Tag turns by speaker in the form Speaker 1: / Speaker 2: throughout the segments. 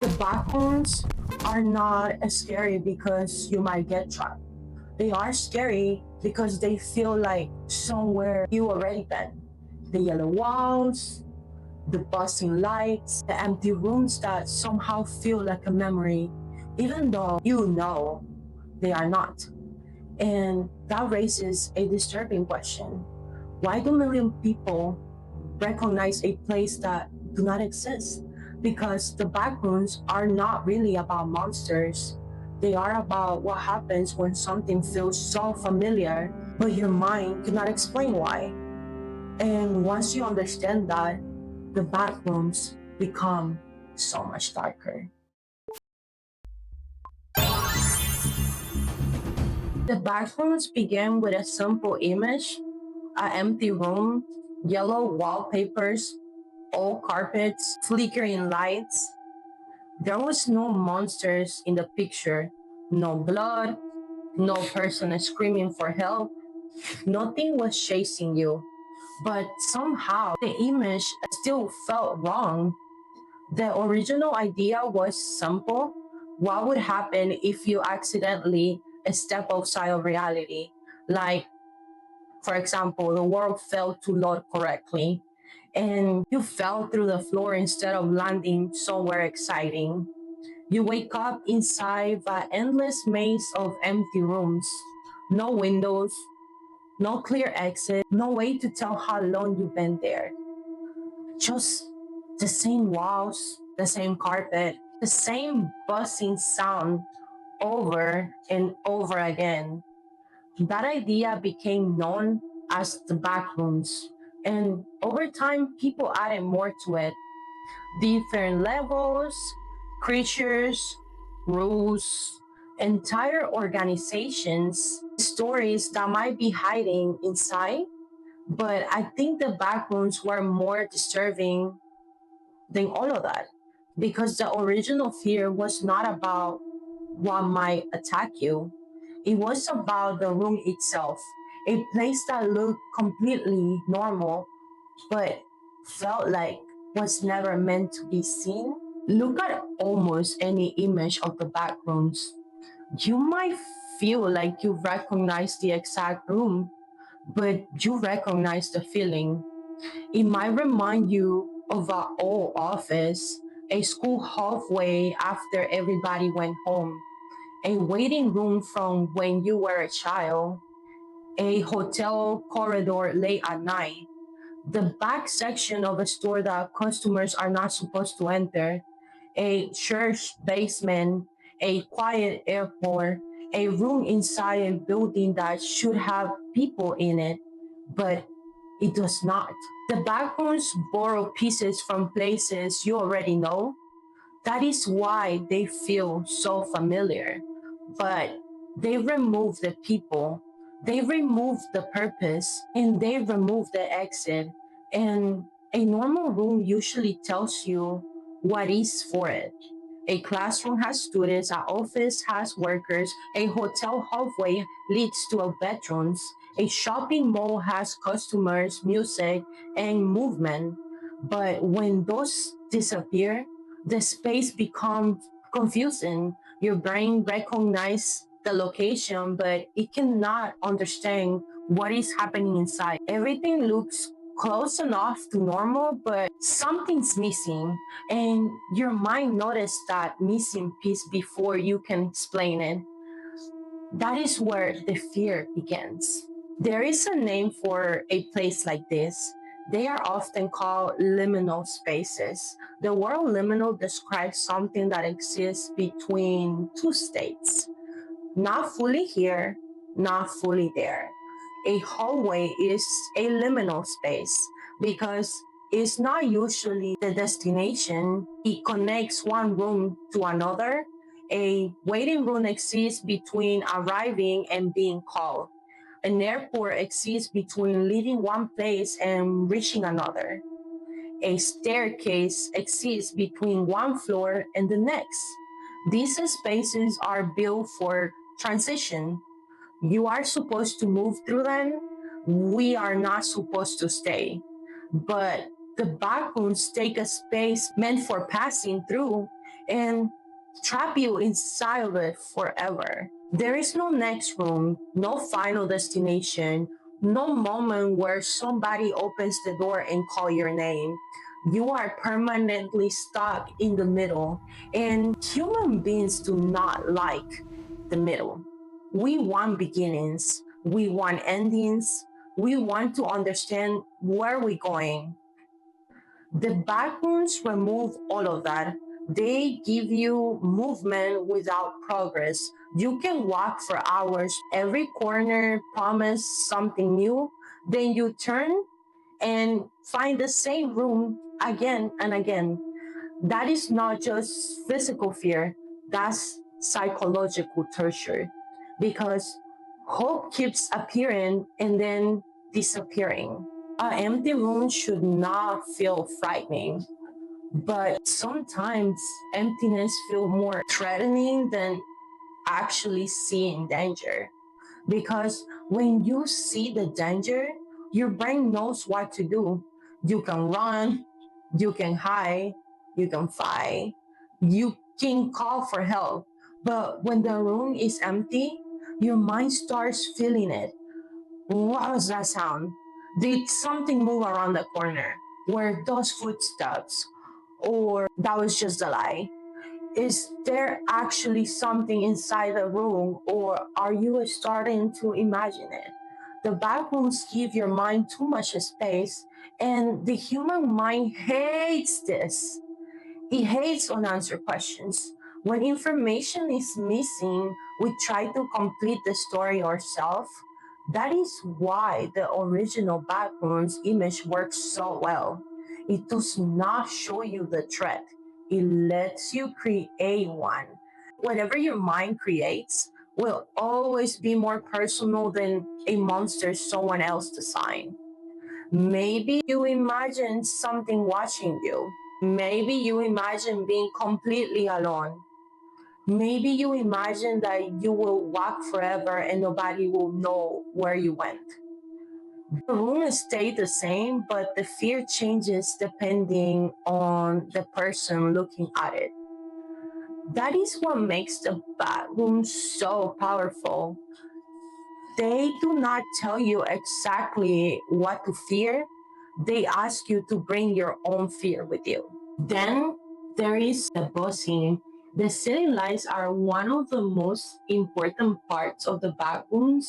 Speaker 1: The backrooms are not as scary because you might get trapped. They are scary because they feel like somewhere you already been. The yellow walls, the buzzing lights, the empty rooms that somehow feel like a memory, even though you know they are not. And that raises a disturbing question. Why do million people recognize a place that do not exist? Because the backrooms are not really about monsters. They are about what happens when something feels so familiar, but your mind cannot explain why. And once you understand that, the backrooms become so much darker. The backrooms began with a simple image, an empty room, yellow wallpapers, old carpets, flickering lights. There was no monsters in the picture, no blood, no person screaming for help. Nothing was chasing you. But somehow the image still felt wrong. The original idea was simple. What would happen if you accidentally step outside of reality? Like, for example, the world fell to load correctly and you fell through the floor instead of landing somewhere exciting. You wake up inside an endless maze of empty rooms, no windows, no clear exit, no way to tell how long you've been there. Just the same walls, the same carpet, the same buzzing sound over and over again. That idea became known as the backrooms. And over time, people added more to it, different levels, creatures, rules, entire organizations, stories that might be hiding inside. But I think the backrooms were more disturbing than all of that because the original fear was not about what might attack you, it was about the room itself, a place that looked completely normal but felt like was never meant to be seen. Look at almost any image of the backrooms. You might feel like you recognize the exact room, but you recognize the feeling. It might remind you of an old office, a school hallway after everybody went home, a waiting room from when you were a child, a hotel corridor late at night, the back section of a store that customers are not supposed to enter, a church basement, a quiet airport, a room inside a building that should have people in it, but it does not. The backrooms borrow pieces from places you already know. That is why they feel so familiar. But they remove the people, they remove the purpose, and they remove the exit. And a normal room usually tells you what is for it. A classroom has students, an office has workers, a hotel hallway leads to a bedrooms, a shopping mall has customers, music, and movement. But when those disappear, the space becomes confusing. Your brain recognizes the location, but it cannot understand what is happening inside. Everything looks close enough to normal, but something's missing, and your mind noticed that missing piece before you can explain it. That is where the fear begins. There is a name for a place like this. They are often called liminal spaces. The word liminal describes something that exists between two states, not fully here, not fully there. A hallway is a liminal space because it's not usually the destination. It connects one room to another. A waiting room exists between arriving and being called. An airport exists between leaving one place and reaching another. A staircase exists between one floor and the next. These spaces are built for transition. You are supposed to move through them. We are not supposed to stay. But the backrooms take a space meant for passing through, and trap you inside of it forever. There is no next room, no final destination, no moment where somebody opens the door and call your name. You are permanently stuck in the middle, and human beings do not like the middle. We want beginnings, we want endings, we want to understand where we're going. The backrooms remove all of that. They give you movement without progress. You can walk for hours, every corner promise something new, then you turn and find the same room again and again. That is not just physical fear, that's psychological torture. Because hope keeps appearing and then disappearing. An empty room should not feel frightening, but sometimes emptiness feels more threatening than actually seeing danger. Because when you see the danger, your brain knows what to do. You can run, you can hide, you can fight, you can call for help. But when the room is empty, your mind starts feeling it. What was that sound? Did something move around the corner? Were those footsteps? Or that was just a lie? Is there actually something inside the room, or are you starting to imagine it? The back rooms give your mind too much space, and the human mind hates this. It hates unanswered questions. When information is missing, we try to complete the story ourselves. That is why the original Backrooms image works so well. It does not show you the threat, it lets you create one. Whatever your mind creates will always be more personal than a monster someone else designed. Maybe you imagine something watching you. Maybe you imagine being completely alone. Maybe you imagine that you will walk forever and nobody will know where you went. The room stays the same, but the fear changes depending on the person looking at it. That is what makes the bathroom so powerful. They do not tell you exactly what to fear, they ask you to bring your own fear with you. Then there is the buzzing. The ceiling lights are one of the most important parts of the backrooms.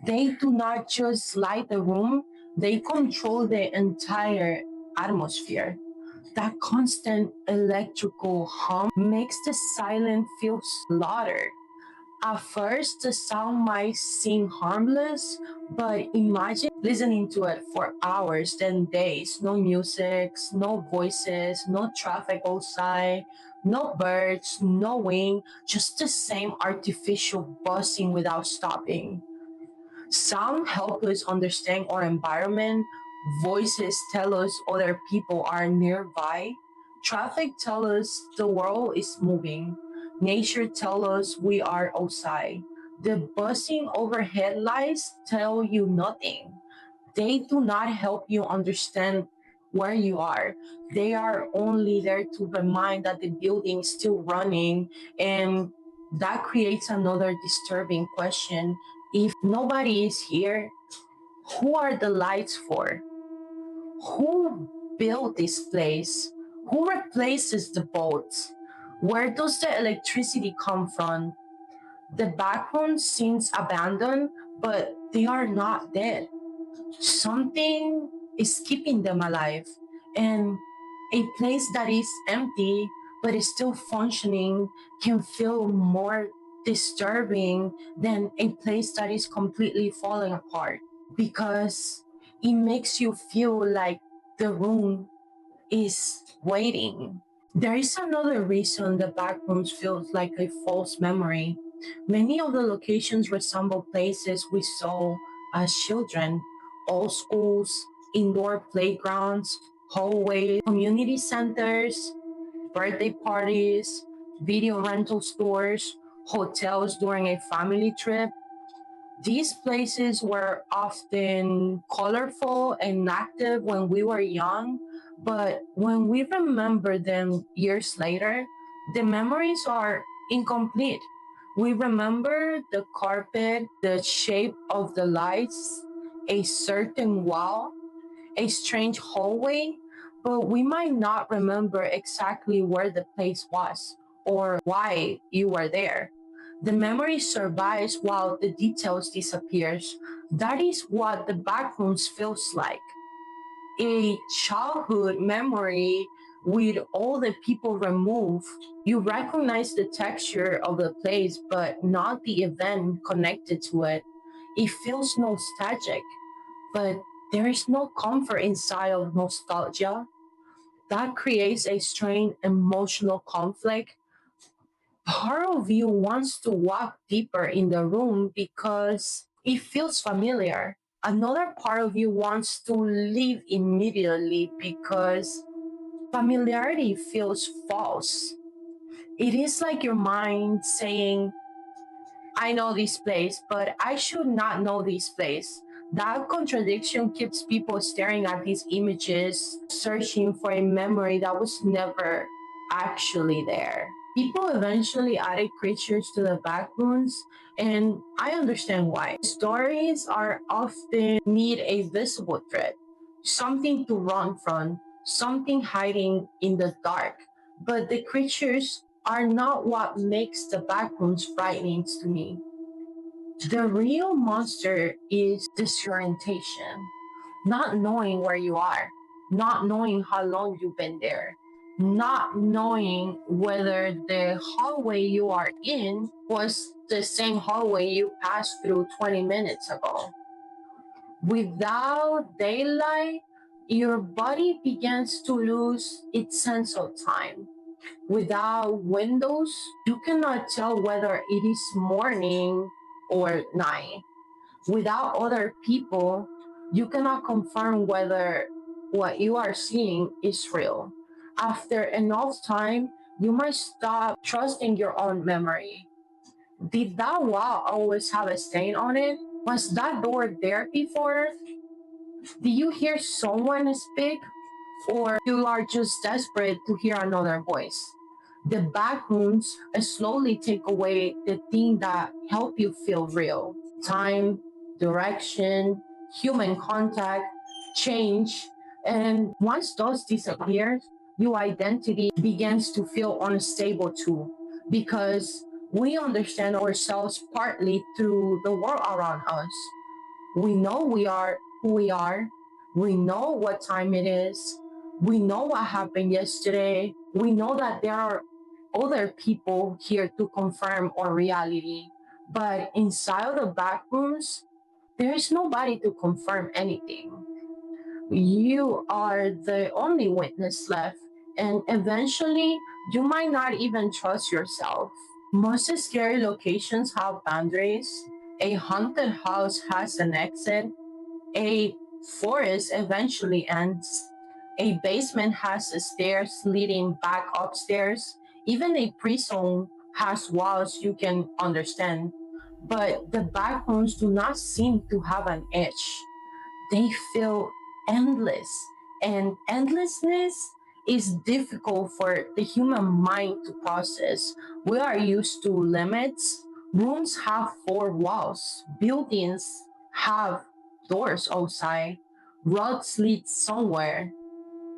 Speaker 1: They do not just light the room, they control the entire atmosphere. That constant electrical hum makes the silence feel louder. At first, the sound might seem harmless, but imagine listening to it for hours, then days. No music, no voices, no traffic outside, no birds, no wind, just the same artificial buzzing without stopping. Sound help us understand our environment. Voices tell us other people are nearby. Traffic tell us the world is moving. Nature tell us we are outside. The buzzing overhead lights tell you nothing. They do not help you understand where you are. They are only there to remind that the building is still running, and that creates another disturbing question. If nobody is here, who are the lights for? Who built this place? Who replaces the bolts? Where does the electricity come from? The background seems abandoned, but they are not dead. Something is keeping them alive. And a place that is empty but is still functioning can feel more disturbing than a place that is completely falling apart, because it makes you feel like the room is waiting. There is another reason the backrooms feels like a false memory. Many of the locations resemble places we saw as children: old schools, indoor playgrounds, hallways, community centers, birthday parties, video rental stores, hotels during a family trip. These places were often colorful and active when we were young, but when we remember them years later, The memories are incomplete. We remember the carpet, the shape of the lights, a certain wall, a strange hallway, but we might not remember exactly where the place was or why you were there. The memory survives while the details disappears. That is what the backrooms feels like. A childhood memory with all the people removed. You recognize the texture of the place, but not the event connected to it. It feels nostalgic, but there is no comfort inside of nostalgia. That creates a strange emotional conflict. Part of you wants to walk deeper in the room because it feels familiar. Another part of you wants to leave immediately because familiarity feels false. It is like your mind saying, I know this place, but I should not know this place. That contradiction keeps people staring at these images, searching for a memory that was never actually there. People eventually added creatures to the backrooms, and I understand why. Stories are often need a visible threat, something to run from, something hiding in the dark. But the creatures are not what makes the backrooms frightening to me. The real monster is disorientation, not knowing where you are, not knowing how long you've been there, not knowing whether the hallway you are in was the same hallway you passed through 20 minutes ago. Without daylight, your body begins to lose its sense of time. Without windows, you cannot tell whether it is morning or night. Without other people, you cannot confirm whether what you are seeing is real. After enough time, you might stop trusting your own memory. Did that wall always have a stain on it? Was that door there before? Did you hear someone speak? Or you are just desperate to hear another voice? The backrooms slowly take away the thing that help you feel real. Time, direction, human contact, change. And once those disappear, your identity begins to feel unstable too. Because we understand ourselves partly through the world around us. We know we are who we are. We know what time it is. We know what happened yesterday. We know that there are other people here to confirm our reality. But inside the back rooms, there is nobody to confirm anything. You are the only witness left, and eventually, you might not even trust yourself. Most scary locations have boundaries. A haunted house has an exit. A forest eventually ends. A basement has stairs leading back upstairs. Even a prison has walls you can understand. But the back rooms do not seem to have an edge. They feel endless. And endlessness is difficult for the human mind to process. We are used to limits. Rooms have four walls, buildings have doors outside, roads lead somewhere.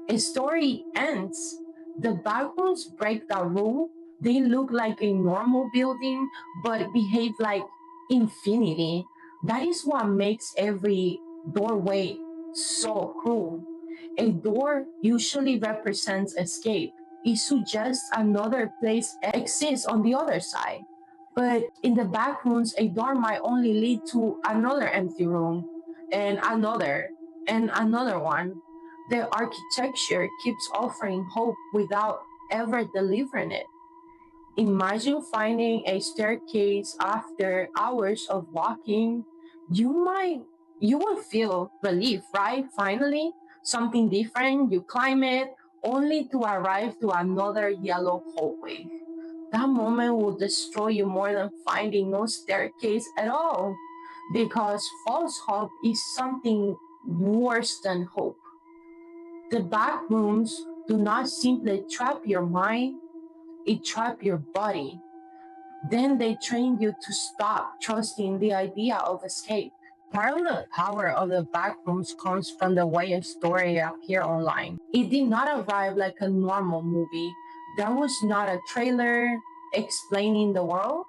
Speaker 1: A story ends. The backrooms break that rule. They look like a normal building, but behave like infinity. That is what makes every doorway so cruel. A door usually represents escape. It suggests another place exists on the other side. But in the back rooms, a door might only lead to another empty room, and another one. The architecture keeps offering hope without ever delivering it. Imagine finding a staircase after hours of walking. You might, you will feel relief, right? Finally, something different. You climb it only to arrive to another yellow hallway. That moment will destroy you more than finding no staircase at all. Because false hope is something worse than hope. The back rooms do not simply trap your mind, it traps your body. Then they train you to stop trusting the idea of escape. Part of the power of the backrooms comes from the way a story appeared online. It did not arrive like a normal movie. There was not a trailer explaining the world,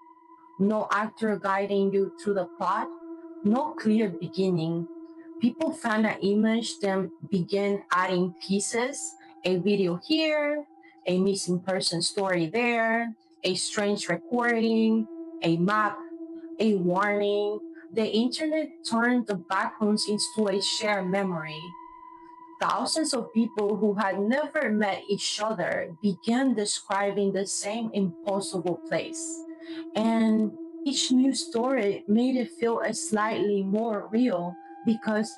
Speaker 1: no actor guiding you through the plot, no clear beginning. People found an image, then began adding pieces, a video here, a missing person story there, a strange recording, a map, a warning. The internet turned the backrooms into a shared memory. Thousands of people who had never met each other began describing the same impossible place. And each new story made it feel a slightly more real because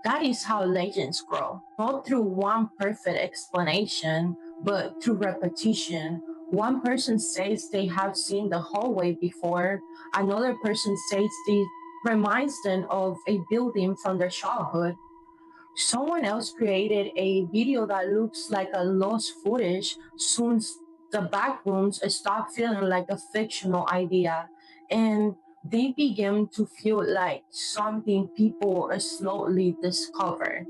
Speaker 1: that is how legends grow. Not through one perfect explanation, but through repetition. One person says they have seen the hallway before, another person says it reminds them of a building from their childhood. Someone else created a video that looks like a lost footage. Soon the backrooms stop feeling like a fictional idea and they begin to feel like something people slowly discover,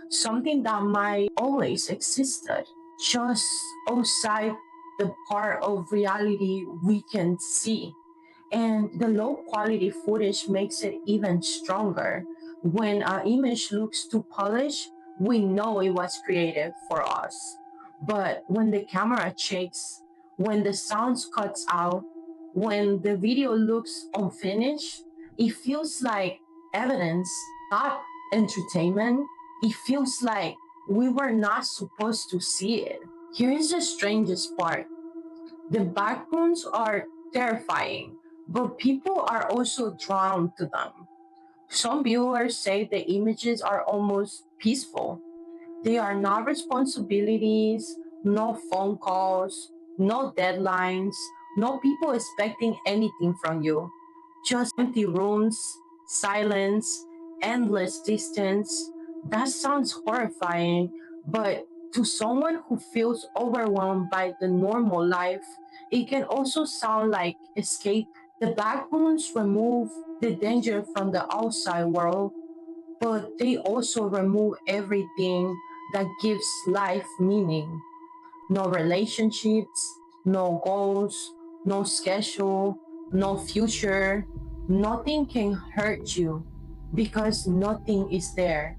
Speaker 1: something that might always existed, just outside the part of reality we can see. And the low quality footage makes it even stronger. When an image looks too polished, we know it was created for us. But when the camera shakes, when the sound cuts out, when the video looks unfinished, it feels like evidence, not entertainment. It feels like we were not supposed to see it. Here is the strangest part. The backgrounds are terrifying, but people are also drawn to them. Some viewers say the images are almost peaceful. They are not responsibilities, no phone calls, no deadlines, no people expecting anything from you. Just empty rooms, silence, endless distance. That sounds horrifying, but to someone who feels overwhelmed by the normal life, it can also sound like escape. The backgrounds remove the danger from the outside world, but they also remove everything that gives life meaning. No relationships, no goals, no schedule, no future. Nothing can hurt you because nothing is there.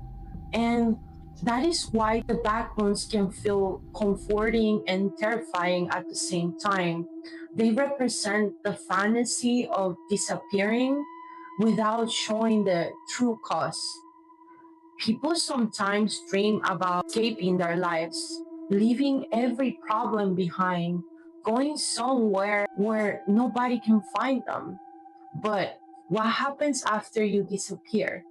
Speaker 1: And that is why the backgrounds can feel comforting and terrifying at the same time. They represent the fantasy of disappearing without showing the true cost. People sometimes dream about escaping their lives, leaving every problem behind, going somewhere where nobody can find them. But what happens after you disappear?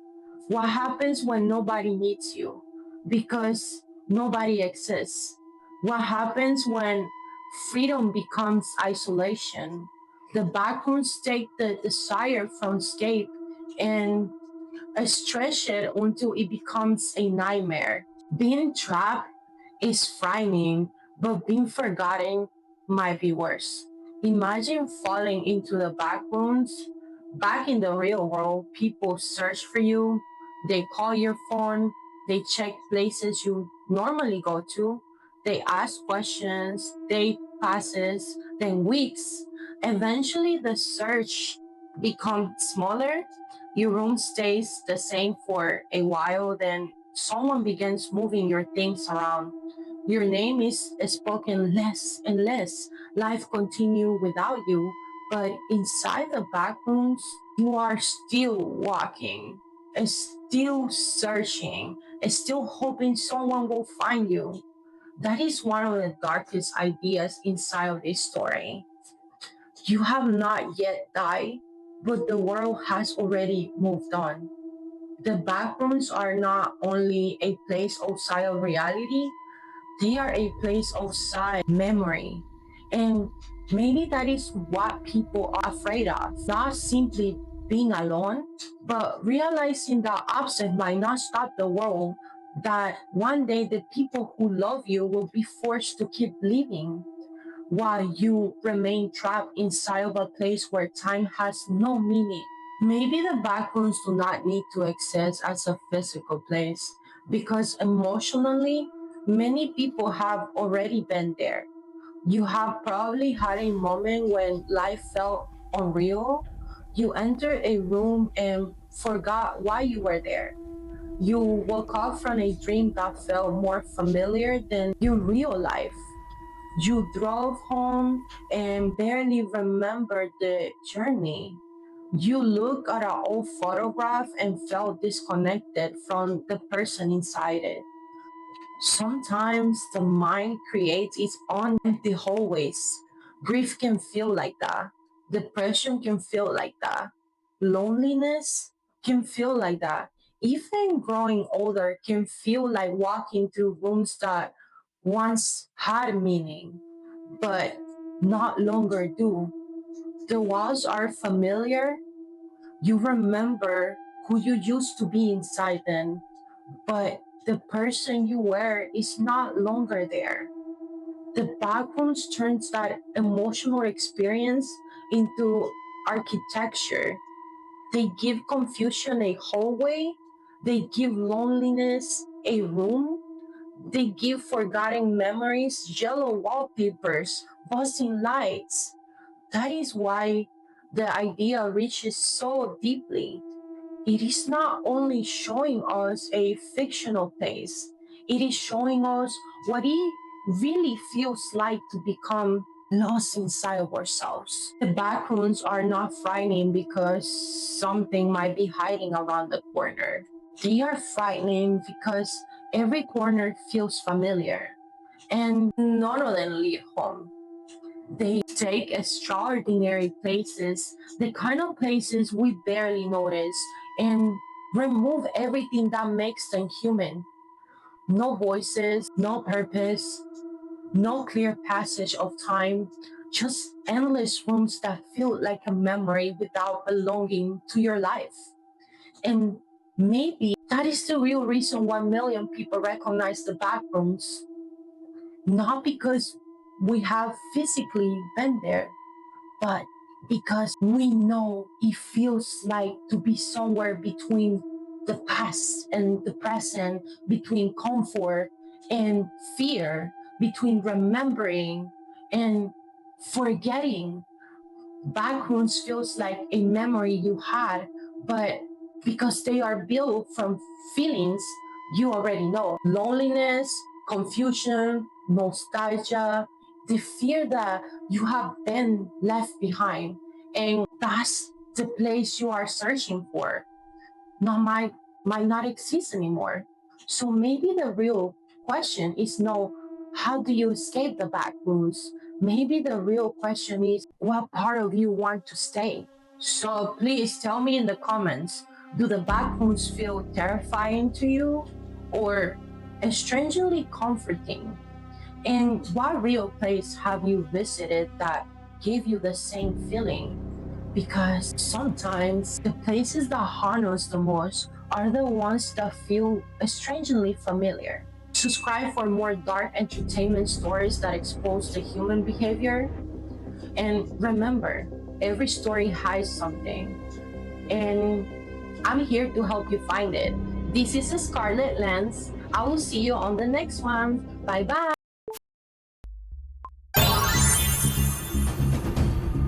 Speaker 1: What happens when nobody needs you? Because nobody exists. What happens when freedom becomes isolation? The backgrounds take the desire from escape and stretch it until it becomes a nightmare. Being trapped is frightening, but being forgotten might be worse. Imagine falling into the backrooms. Back in the real world, people search for you, they call your phone, they check places you normally go to, they ask questions, they passes, then weeks. Eventually, the search becomes smaller, your room stays the same for a while, then someone begins moving your things around. Your name is spoken less and less. Life continues without you, but inside the back rooms, you are still walking, and still searching, and still hoping someone will find you. That is one of the darkest ideas inside of this story. You have not yet died, but the world has already moved on. The backrooms are not only a place outside of reality, they are a place outside memory. And maybe that is what people are afraid of. Not simply being alone, but realizing that absence might not stop the world, that one day the people who love you will be forced to keep living. while you remain trapped inside of a place where time has no meaning. Maybe the backrooms do not need to exist as a physical place because emotionally, many people have already been there. You have probably had a moment when life felt unreal. You entered a room and forgot why you were there. You woke up from a dream that felt more familiar than your real life. You drove home and barely remembered the journey. You looked at an old photograph and felt disconnected from the person inside it. Sometimes the mind creates its own empty hallways. Grief can feel like that. Depression can feel like that. Loneliness can feel like that. Even growing older can feel like walking through rooms that once had meaning, but not longer do. The walls are familiar. You remember who you used to be inside them, but the person you were is not longer there. The backgrounds turns that emotional experience into architecture. They give confusion a hallway, they give loneliness a room, they give forgotten memories yellow wallpapers, buzzing lights. That is why the idea reaches so deeply. It is not only showing us a fictional place, it is showing us what it really feels like to become lost inside of ourselves. The backrooms are not frightening because something might be hiding around the corner. They are frightening because every corner feels familiar and none of them lead home. They take extraordinary places, the kind of places we barely notice, and remove everything that makes them human. No voices, no purpose, no clear passage of time, just endless rooms that feel like a memory without belonging to your life. And maybe that is the real reason why million people recognize the backrooms, not because we have physically been there, but because we know it feels like to be somewhere between the past and the present, between comfort and fear, between remembering and forgetting. Backrooms feels like a memory you had, but because they are built from feelings you already know: loneliness, confusion, nostalgia, the fear that you have been left behind. And that's the place you are searching for not might not exist anymore. So maybe the real question is no, how do you escape the back rooms? Maybe the real question is what part of you want to stay? So please tell me in the comments, do the back rooms feel terrifying to you or strangely comforting? And what real place have you visited that gave you the same feeling? Because sometimes the places that haunt us the most are the ones that feel strangely familiar. Subscribe for more dark entertainment stories that expose the human behavior. And remember, every story hides something. And I'm here to help you find it. This is a Scarlet Lens. I will see you on the next one. Bye bye.